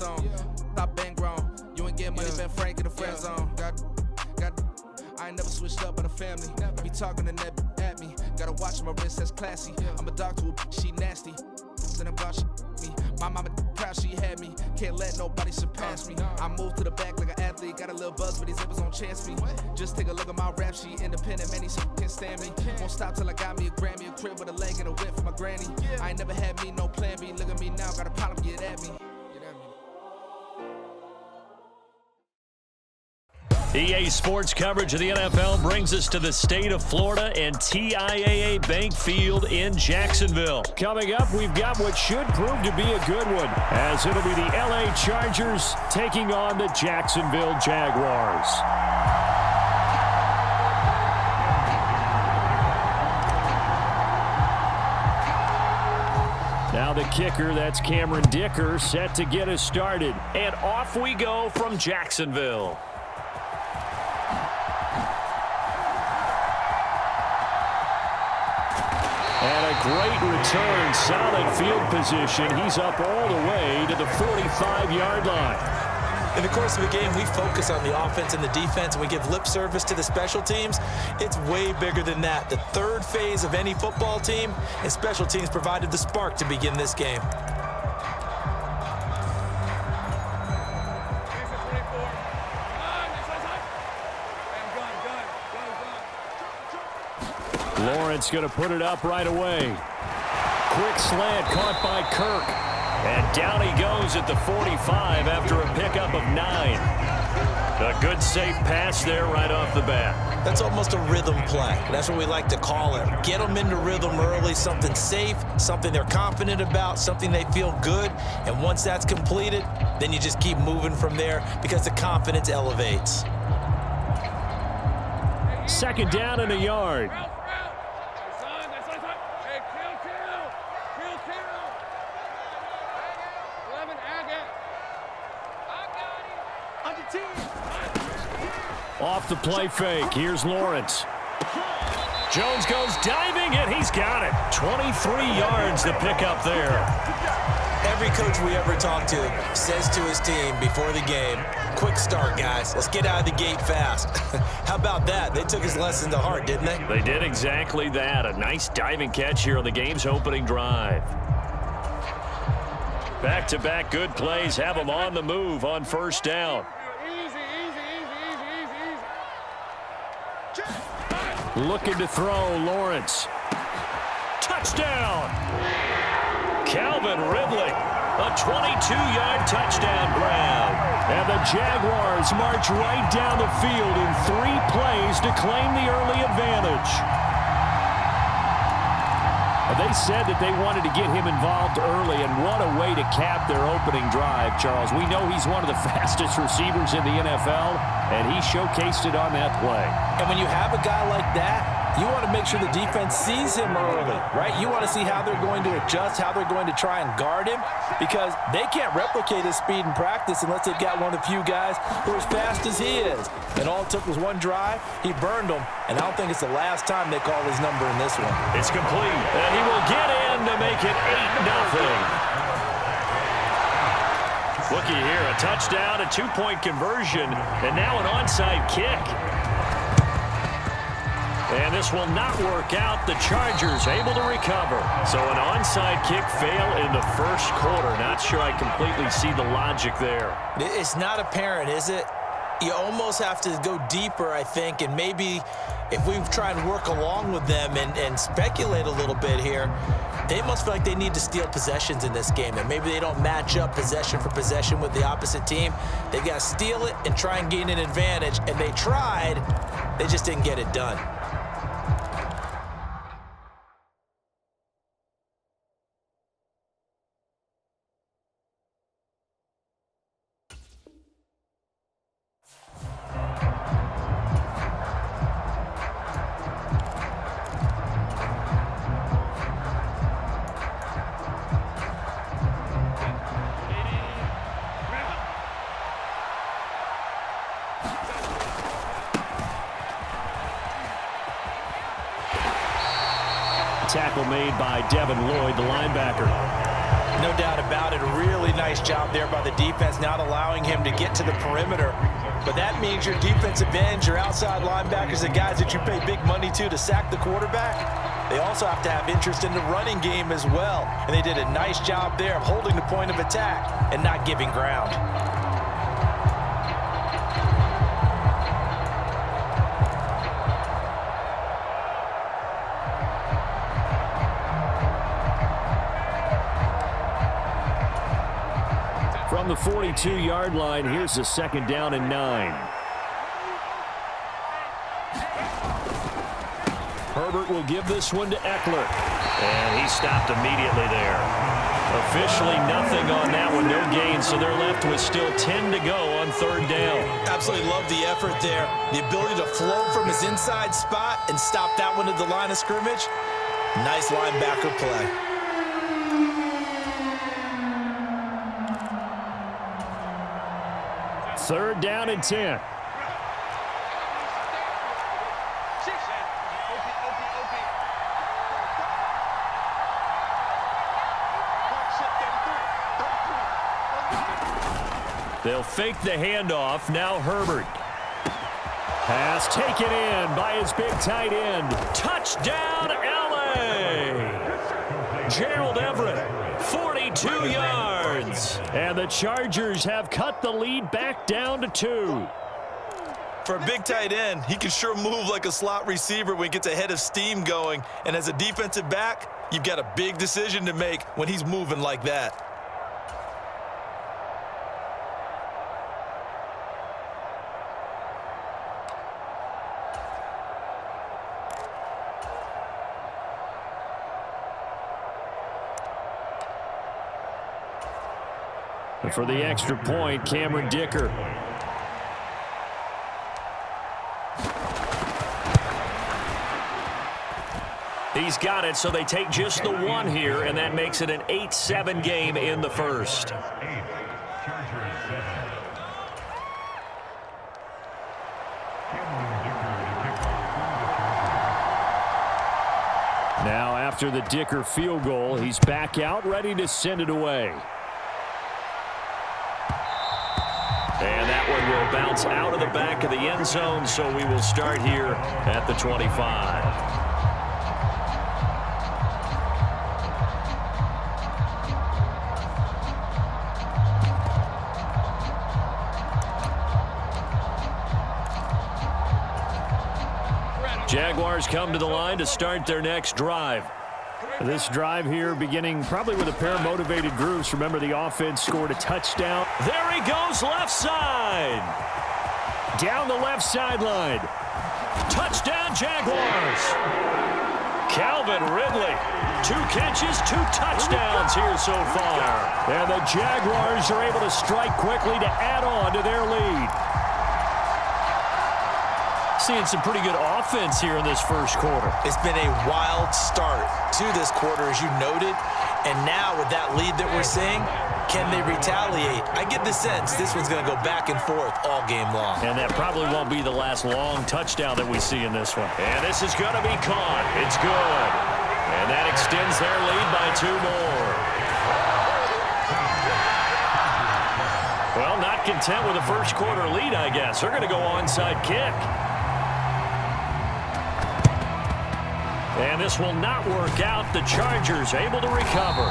Flintstone. Stop bang grown. You ain't getting money, Ben Frank in the friend zone. I ain't never switched up on the family. Be talking to that at me. Gotta watch my wrist, that's classy. I'm a dog to a she nasty. And about she me. My mama proud she had me. Can't let nobody surpass me. I move to the back like an athlete. Got a little buzz, but these zippers don't chance me. Just take a look at my rap sheet. Independent, man, these can't stand me. Won't stop till I got me a Grammy, a crib with a leg and a whip for my granny. I ain't never had me no plan B. Look at me now, got a problem, get at me. EA Sports coverage of the NFL brings us to the state of Florida and TIAA Bank Field in Jacksonville. Coming up, we've got what should prove to be a good one, as it'll be the LA Chargers taking on the Jacksonville Jaguars. Now the kicker, that's Cameron Dicker, set to get us started. And off we go from Jacksonville. And a great return, solid field position. He's up all the way to the 45-yard line. In the course of a game, we focus on the offense and the defense, and we give lip service to the special teams. It's way bigger than that. The third phase of any football team, and special teams provided the spark to begin this game. Lawrence going to put it up right away. Quick slant caught by Kirk. And down he goes at the 45 after a pickup of 9. A good safe pass there right off the bat. That's almost a rhythm play. That's what we like to call it. Get them into rhythm early, something safe, something they're confident about, something they feel good. And once that's completed, then you just keep moving from there because the confidence elevates. Second down and a yard. Off the play fake. Here's Lawrence. Jones goes diving, and he's got it. 23 yards to pick up there. Every coach we ever talk to says to his team before the game, quick start, guys. Let's get out of the gate fast. How about that? They took his lesson to heart, didn't they? They did exactly that. A nice diving catch here on the game's opening drive. Back-to-back good plays have them on the move on first down. Looking to throw, Lawrence. Touchdown! Calvin Ridley, a 22-yard touchdown grab. And the Jaguars march right down the field in 3 plays to claim the early advantage. They said that they wanted to get him involved early, and what a way to cap their opening drive, Charles. We know he's one of the fastest receivers in the NFL, and he showcased it on that play. And when you have a guy like that, you want to make sure the defense sees him early, right? You want to see how they're going to adjust, how they're going to try and guard him, because they can't replicate his speed in practice unless they've got one of the few guys who are as fast as he is. And all it took was one drive. He burned them, and I don't think it's the last time they call his number in this one. It's complete, and he will get in to make it 8-0. Looky here, a touchdown, a 2-point conversion, and now an onside kick. And this will not work out. The Chargers able to recover. So an onside kick fail in the first quarter. Not sure I completely see the logic there. It's not apparent, is it? You almost have to go deeper, I think, and maybe if we try and work along with them and speculate a little bit here, they must feel like they need to steal possessions in this game, and maybe they don't match up possession for possession with the opposite team. They've got to steal it and try and gain an advantage, and they tried. They just didn't get it done. Tackle made by Devin Lloyd, the linebacker. No doubt about it. A really nice job there by the defense, not allowing him to get to the perimeter. But that means your defensive ends, your outside linebackers, the guys that you pay big money to sack the quarterback, they also have to have interest in the running game as well. And they did a nice job there of holding the point of attack and not giving ground. From the 42-yard line, here's a 2nd down and 9. Herbert will give this one to Eckler. And he stopped immediately there. Officially nothing on that one, no gain, so they're left with still 10 to go on 3rd down. Absolutely love the effort there. The ability to float from his inside spot and stop that one at the line of scrimmage. Nice linebacker play. Third down and 10. They'll fake the handoff. Now Herbert. Pass taken in by his big tight end. Touchdown, L.A. Gerald Everett, 42 yards. And the Chargers have cut the lead back down to 2. For a big tight end, he can sure move like a slot receiver when he gets a head of steam going. And as a defensive back, you've got a big decision to make when he's moving like that. And for the extra point, Cameron Dicker. He's got it, so they take just the one here, and that makes it an 8-7 game in the first. Now, after the Dicker field goal, he's back out, ready to send it away. And that one will bounce out of the back of the end zone, so we will start here at the 25. Jaguars come to the line to start their next drive. This drive here beginning probably with a pair of motivated groups. Remember, the offense scored a touchdown. There he goes, left side. Down the left sideline. Touchdown, Jaguars. Calvin Ridley. 2 catches, 2 touchdowns here so far. And the Jaguars are able to strike quickly to add on to their lead. Seeing some pretty good offense here in this first quarter. It's been a wild start to this quarter, as you noted. And now with that lead that we're seeing, can they retaliate? I get the sense this one's going to go back and forth all game long. And that probably won't be the last long touchdown that we see in this one. And this is going to be caught. It's good. And that extends their lead by 2 more. Well, not content with a first quarter lead, I guess. They're going to go onside kick. And this will not work out. The Chargers able to recover.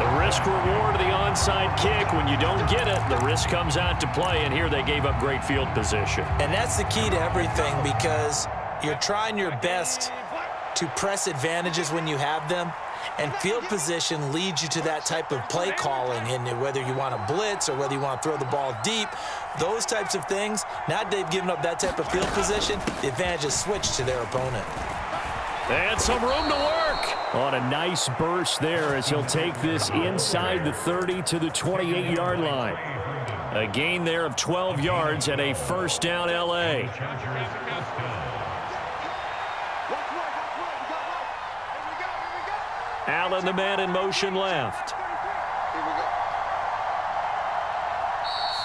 The risk reward of the onside kick. When you don't get it, the risk comes out to play. And here they gave up great field position. And that's the key to everything, because you're trying your best to press advantages when you have them. And field position leads you to that type of play calling. And whether you want to blitz or whether you want to throw the ball deep, those types of things, now they've given up that type of field position, the advantage is switched to their opponent. And some room to work. On a nice burst there as he'll take this inside the 30 to the 28-yard line. A gain there of 12 yards and a first down L.A. Allen, the man in motion left.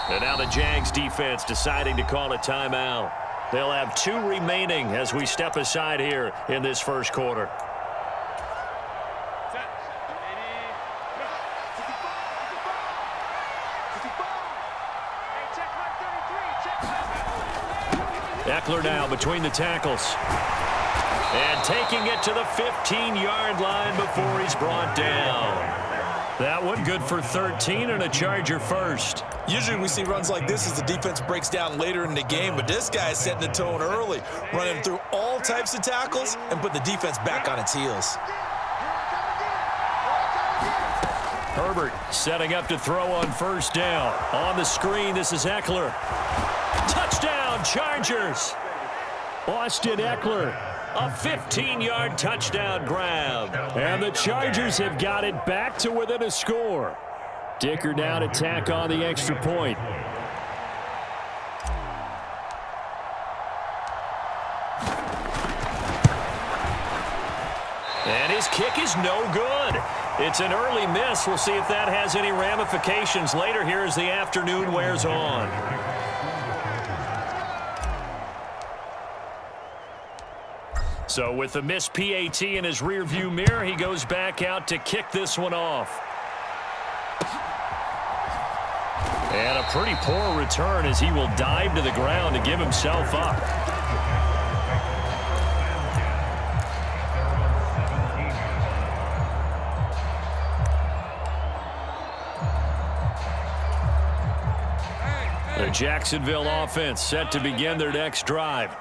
And now the Jags defense deciding to call a timeout. They'll have 2 remaining as we step aside here in this first quarter. Eckler now between the tackles. And taking it to the 15-yard line before he's brought down. That one good for 13 and a Charger first. Usually we see runs like this as the defense breaks down later in the game, but this guy is setting the tone early, running through all types of tackles and put the defense back on its heels. Herbert setting up to throw on first down. On the screen, this is Eckler. Touchdown, Chargers! Austin Eckler, a 15-yard touchdown grab. And the Chargers have got it back to within a score. Dicker now to tack on the extra point. And his kick is no good. It's an early miss. We'll see if that has any ramifications later here as the afternoon wears on. So with the missed PAT in his rearview mirror, he goes back out to kick this one off. And a pretty poor return as he will dive to the ground to give himself up. The Jacksonville offense set to begin their next drive.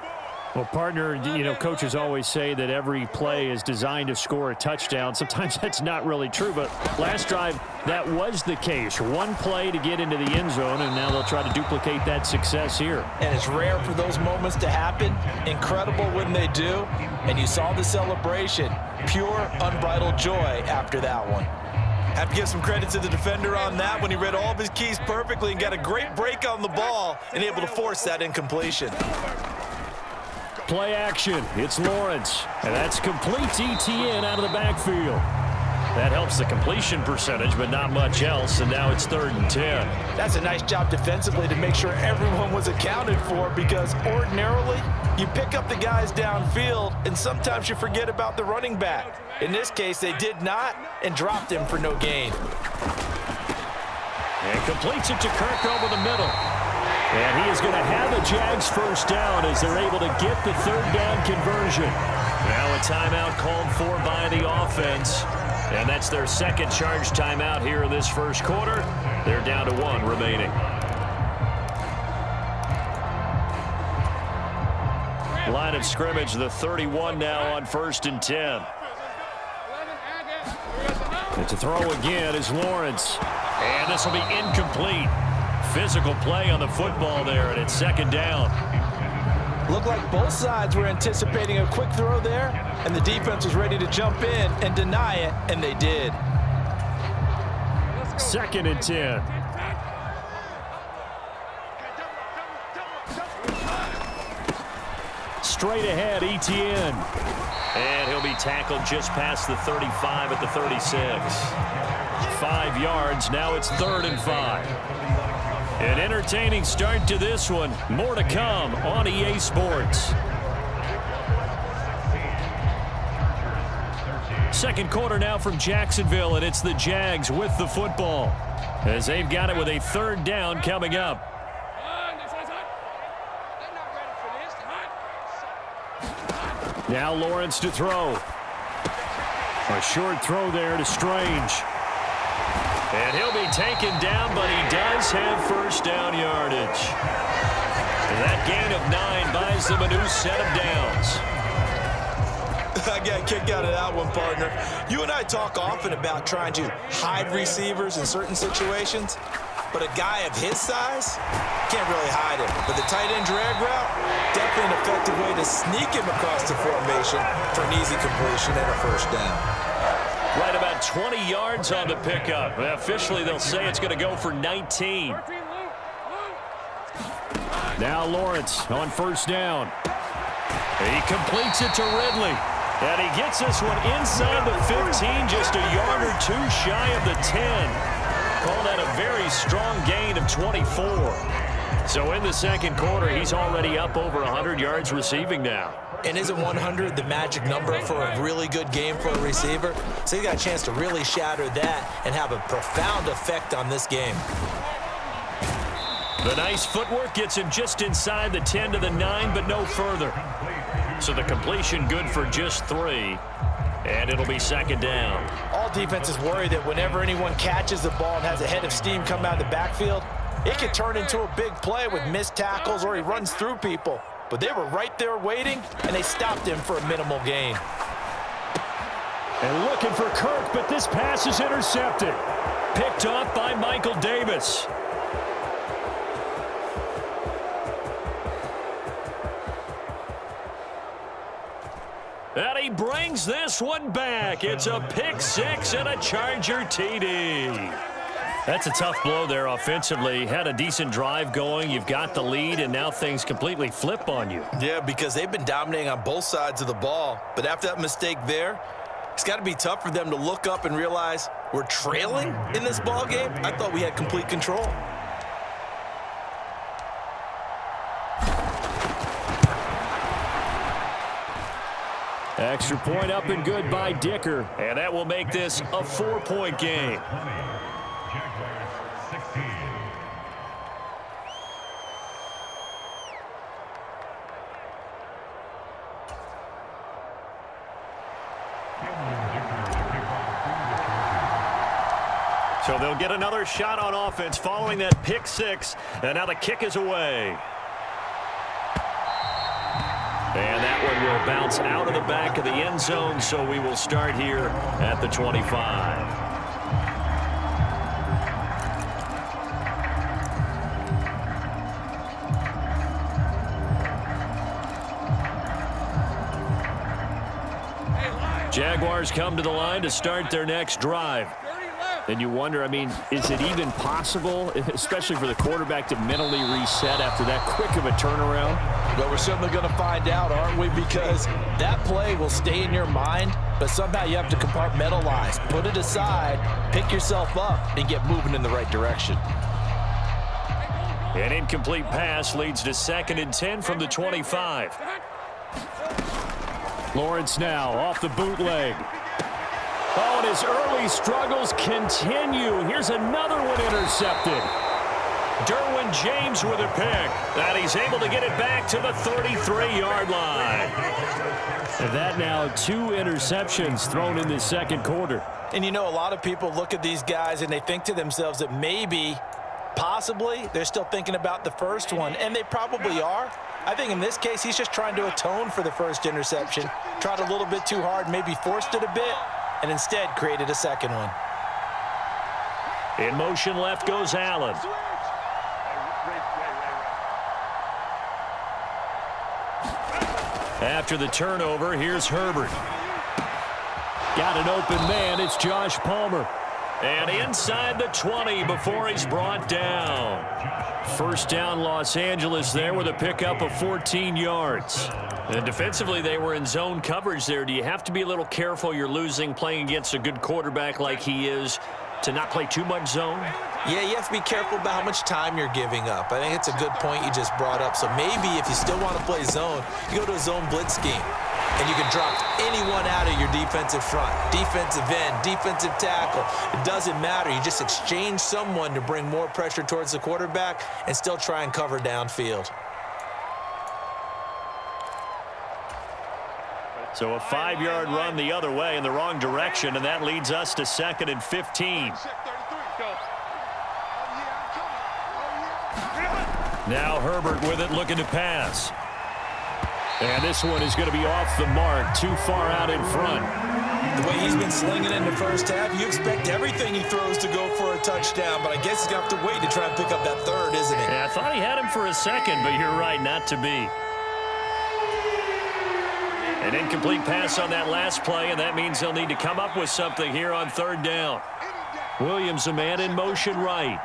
Well, partner, you know, coaches always say that every play is designed to score a touchdown. Sometimes that's not really true, but last drive, that was the case. One play to get into the end zone, and now they'll try to duplicate that success here. And it's rare for those moments to happen. Incredible when they do. And you saw the celebration. Pure, unbridled joy after that one. Have to give some credit to the defender on that when he read all of his keys perfectly and got a great break on the ball and able to force that incompletion. Play action. It's Lawrence. And that's complete ETN out of the backfield. That helps the completion percentage, but not much else, and now it's 3rd and 10. That's a nice job defensively to make sure everyone was accounted for, because ordinarily you pick up the guys downfield and sometimes you forget about the running back. In this case, they did not and dropped him for no gain. And completes it to Kirk over the middle. And he is going to have the Jags first down as they're able to get the 3rd down conversion. Now a timeout called for by the offense. And that's their second charge timeout here in this first quarter. They're down to 1 remaining. Line of scrimmage, the 31 now on 1st and 10. And to throw again is Lawrence. And this will be incomplete. Physical play on the football there, and it's 2nd down. Looked like both sides were anticipating a quick throw there, and the defense was ready to jump in and deny it, and they did. 2nd and 10. Straight ahead, ETN. And he'll be tackled just past the 35 at the 36. 5 yards, now it's 3rd and 5. An entertaining start to this one. More to come on EA Sports. Second quarter now from Jacksonville, and it's the Jags with the football as they've got it with a 3rd down coming up. Now Lawrence to throw. A short throw there to Strange. And he'll be taken down, but he does have first down yardage. And that gain of 9 buys them a new set of downs. I got a kick out of that one, partner. You and I talk often about trying to hide receivers in certain situations, but a guy of his size can't really hide him. But the tight end drag route, definitely an effective way to sneak him across the formation for an easy completion and a first down. Right about 20 yards on the pickup. Officially, they'll say it's going to go for 19. Now Lawrence on first down. He completes it to Ridley. And he gets this one inside the 15, just a yard or 2 shy of the 10. Call that a very strong gain of 24. So in the second quarter, he's already up over 100 yards receiving now. And isn't 100 the magic number for a really good game for a receiver? So he got a chance to really shatter that and have a profound effect on this game. The nice footwork gets him just inside the 10 to the 9, but no further. So the completion good for just 3. And it'll be second down. All defenses worry that whenever anyone catches the ball and has a head of steam come out of the backfield, it could turn into a big play with missed tackles or he runs through people. But they were right there waiting, and they stopped him for a minimal gain. And looking for Kirk, but this pass is intercepted. Picked off by Michael Davis. And he brings this one back. It's a pick 6 and a Charger TD. That's a tough blow there offensively. Had a decent drive going. You've got the lead, and now things completely flip on you. Yeah, because they've been dominating on both sides of the ball. But after that mistake there, it's got to be tough for them to look up and realize we're trailing in this ball game. I thought we had complete control. Extra point up and good by Dicker. And that will make this a 4-point game. So they'll get another shot on offense following that pick 6. And now the kick is away. And that one will bounce out of the back of the end zone, so we will start here at the 25. Jaguars come to the line to start their next drive. And you wonder, I mean, is it even possible, especially for the quarterback, to mentally reset after that quick of a turnaround? Well, we're certainly going to find out, aren't we? Because that play will stay in your mind, but somehow you have to compartmentalize. Put it aside, pick yourself up, and get moving in the right direction. An incomplete pass leads to 2nd and 10 from the 25. Lawrence now off the bootleg. Oh, and his early struggles continue. Here's another one intercepted. Derwin James with a pick. And he's able to get it back to the 33-yard line. And that now 2 interceptions thrown in the second quarter. And you know, a lot of people look at these guys and they think to themselves that maybe, possibly, they're still thinking about the first one. And they probably are. I think in this case, he's just trying to atone for the first interception. Tried a little bit too hard, maybe forced it a bit, and instead created a second one. In motion left goes Allen. After the turnover, here's Herbert. Got an open man. It's Josh Palmer. And inside the 20 before he's brought down. First down Los Angeles there with a pickup of 14 yards. And defensively, they were in zone coverage there. Do you have to be a little careful? You're losing playing against a good quarterback like he is to not play too much zone? Yeah, you have to be careful about how much time you're giving up. I think it's a good point you just brought up. So maybe if you still want to play zone, you go to a zone blitz scheme. And you can drop anyone out of your defensive front, defensive end, defensive tackle. It doesn't matter. You just exchange someone to bring more pressure towards the quarterback and still try and cover downfield. So a 5-yard run the other way in the wrong direction, and that leads us to 2nd and 15. Now Herbert with it, looking to pass. And this one is going to be off the mark, too far out in front. The way he's been slinging in the first half, you expect everything he throws to go for a touchdown, but I guess he's going to have to wait to try and pick up that third, isn't he? Yeah, I thought he had him for a second, but you're right, not to be. An incomplete pass on that last play, and that means they'll need to come up with something here on 3rd down. Williams, a man in motion right.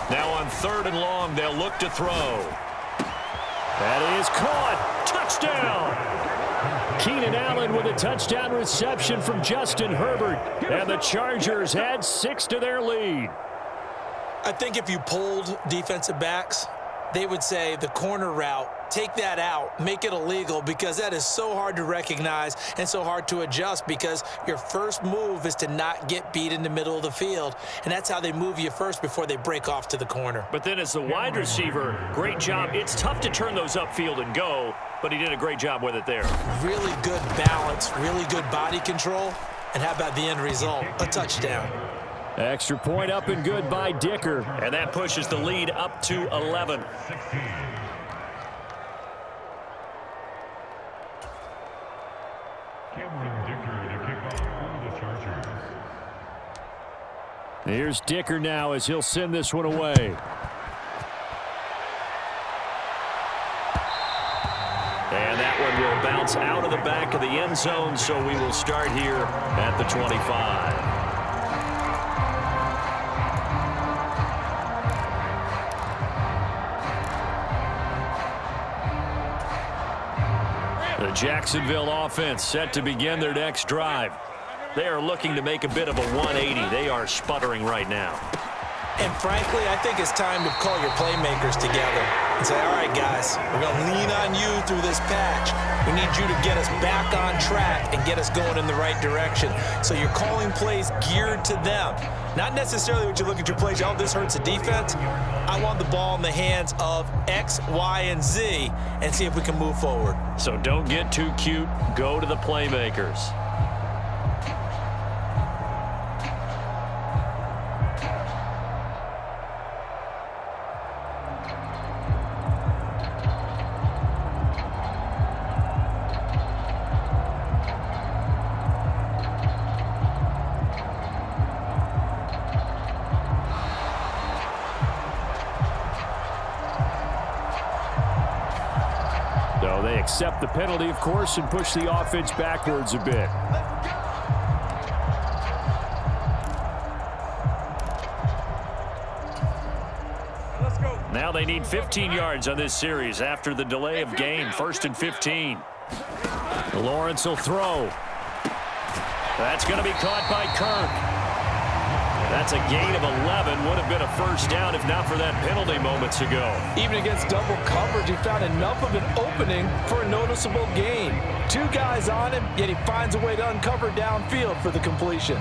Now on 3rd and long, they'll look to throw. That is caught. Touchdown. Keenan Allen with a touchdown reception from Justin Herbert. And the Chargers add 6 to their lead. I think if you polled defensive backs they would say the corner route, take that out, make it illegal, because that is so hard to recognize and so hard to adjust, because your first move is to not get beat in the middle of the field, and that's how they move you first before they break off to the corner. But then as the wide receiver, great job. It's tough to turn those upfield and go, but he did a great job with it there. Really good balance, really good body control, and how about the end result? A touchdown. Extra point up and good by Dicker. And that pushes the lead up to 11. Here's Dicker now as he'll send this one away. And that one will bounce out of the back of the end zone, so we will start here at the 25. The Jacksonville offense set to begin their next drive. They are looking to make a bit of a 180. They are sputtering right now. And frankly, I think it's time to call your playmakers together and say, all right, guys, we're going to lean on you through this patch. We need you to get us back on track and get us going in the right direction. So you're calling plays geared to them. Not necessarily when you look at your plays, oh, this hurts the defense. I want the ball in the hands of X, Y, and Z and see if we can move forward. So don't get too cute. Go to the playmakers. So they accept the penalty, of course, and push the offense backwards a bit. Now they need 15 yards on this series after the delay of game. 1st and 15. Lawrence will throw. That's going to be caught by Kirk. That's a gain of 11. Would have been a first down if not for that penalty moments ago. Even against double coverage, he found enough of an opening for a noticeable gain. 2 guys on him, yet he finds a way to uncover downfield for the completion.